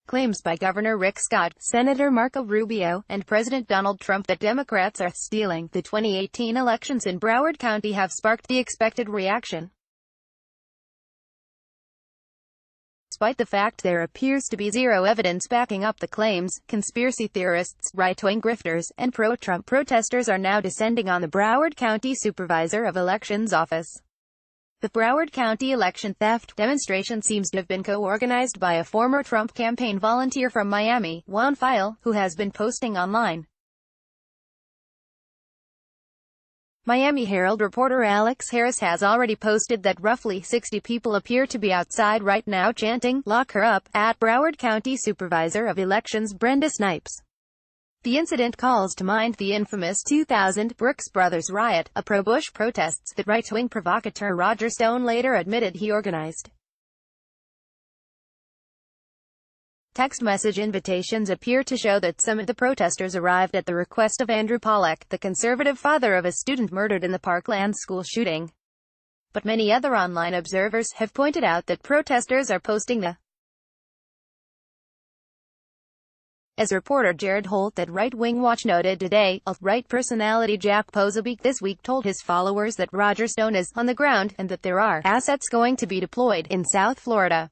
Claims by Governor Rick Scott, Senator Marco Rubio, and President Donald Trump that Democrats are stealing the 2018 elections in Broward County have sparked the expected reaction. Despite the fact there appears to be zero evidence backing up the claims, conspiracy theorists, right-wing grifters, and pro-Trump protesters are now descending on the Broward County Supervisor of Elections office. The Broward County election theft demonstration seems to have been co-organized by a former Trump campaign volunteer from Miami, Juan File, who has been posting online. Miami Herald reporter Alex Harris has already posted that roughly 60 people appear to be outside right now chanting, "Lock her up," at Broward County Supervisor of Elections Brenda Snipes. The incident calls to mind the infamous 2000 Brooks Brothers riot, a pro-Bush protests that right-wing provocateur Roger Stone later admitted he organized. Text message invitations appear to show that some of the protesters arrived at the request of Andrew Pollack, the conservative father of a student murdered in the Parkland school shooting. But many other online observers have pointed out that protesters are posting the As reporter Jared Holt at Right Wing Watch noted today, alt-right personality Jack Posobiec this week told his followers that Roger Stone is on the ground and that there are assets going to be deployed in South Florida.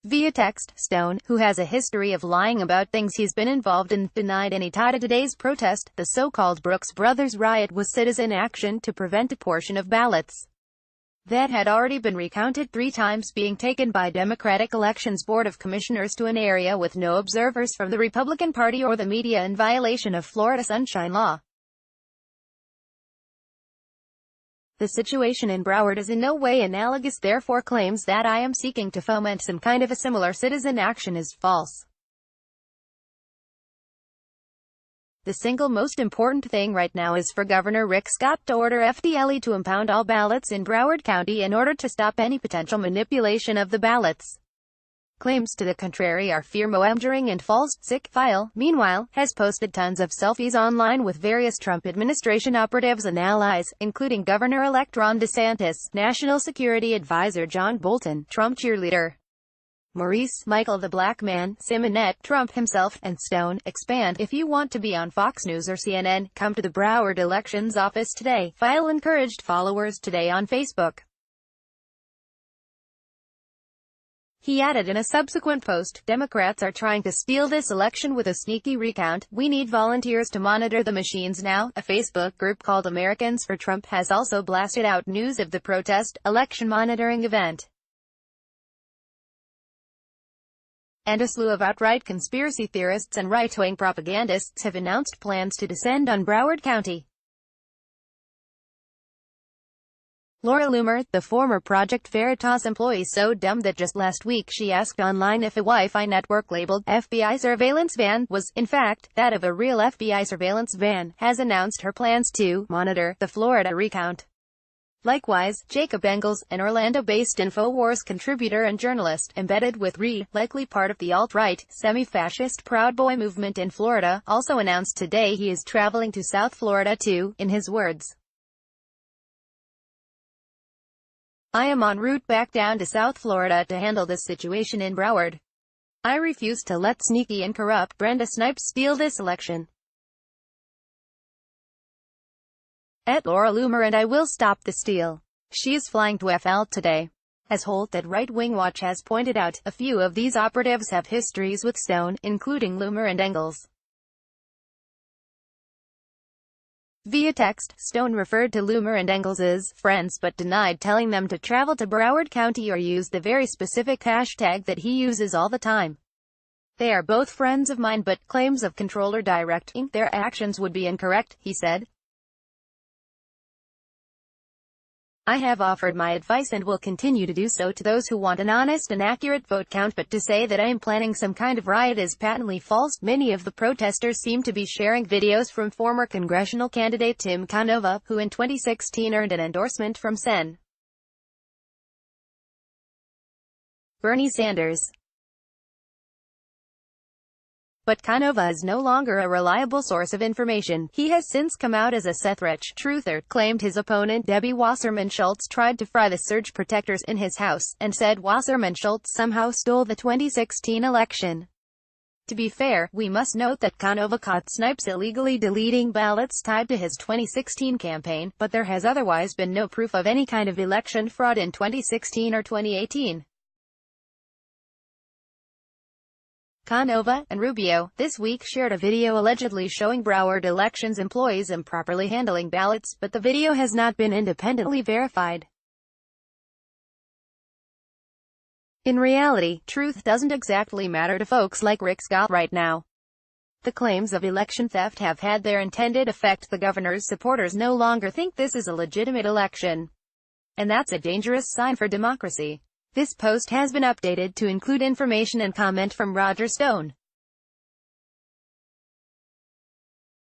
Via text, Stone, who has a history of lying about things he's been involved in, denied any tie to today's protest. The so-called Brooks Brothers riot was citizen action to prevent a portion of ballots that had already been recounted 3 times being taken by Democratic Elections Board of Commissioners to an area with no observers from the Republican Party or the media in violation of Florida Sunshine Law. The situation in Broward is in no way analogous, therefore claims that I am seeking to foment some kind of a similar citizen action is false. The single most important thing right now is for Governor Rick Scott to order FDLE to impound all ballots in Broward County in order to stop any potential manipulation of the ballots. Claims to the contrary are fear-mongering and false. File, meanwhile, has posted tons of selfies online with various Trump administration operatives and allies, including Governor-elect Ron DeSantis, National Security Advisor John Bolton, Trump cheerleader Maurice Michael the Black Man, Simonette, Trump himself, and Stone. Expand. If you want to be on Fox News or CNN, come to the Broward Elections office today. File encouraged followers today on Facebook. He added in a subsequent post, Democrats are trying to steal this election with a sneaky recount. We need volunteers to monitor the machines now. A Facebook group called Americans for Trump has also blasted out news of the protest election monitoring event. And a slew of outright conspiracy theorists and right-wing propagandists have announced plans to descend on Broward County. Laura Loomer, the former Project Veritas employee so dumb that just last week she asked online if a Wi-Fi network labeled FBI surveillance van was, in fact, that of a real FBI surveillance van, has announced her plans to monitor the Florida recount. Likewise, Jacob Engels, an Orlando-based InfoWars contributor and journalist, embedded with likely part of the alt-right, semi-fascist Proud Boy movement in Florida, also announced today he is traveling to South Florida to, in his words, I am en route back down to South Florida to handle this situation in Broward. I refuse to let sneaky and corrupt Brenda Snipes steal this election. At Laura Loomer, and I will stop the steal. She is flying to FL today. As Holt at Right Wing Watch has pointed out, a few of these operatives have histories with Stone, including Loomer and Engels. Via text, Stone referred to Loomer and Engels as friends but denied telling them to travel to Broward County or use the very specific hashtag that he uses all the time. They are both friends of mine but claims of control or directing their actions would be incorrect, he said. I have offered my advice and will continue to do so to those who want an honest and accurate vote count, but to say that I am planning some kind of riot is patently false. Many of the protesters seem to be sharing videos from former congressional candidate Tim Canova, who in 2016 earned an endorsement from Sen. Bernie Sanders. But Canova is no longer a reliable source of information. He has since come out as a Seth Rich truther, claimed his opponent Debbie Wasserman Schultz tried to fry the surge protectors in his house, and said Wasserman Schultz somehow stole the 2016 election. To be fair, we must note that Canova caught Snipes illegally deleting ballots tied to his 2016 campaign, but there has otherwise been no proof of any kind of election fraud in 2016 or 2018. Canova and Rubio, this week, shared a video allegedly showing Broward elections employees improperly handling ballots, but the video has not been independently verified. In reality, truth doesn't exactly matter to folks like Rick Scott right now. The claims of election theft have had their intended effect. The governor's supporters no longer think this is a legitimate election. And that's a dangerous sign for democracy. This post has been updated to include information and comment from Roger Stone.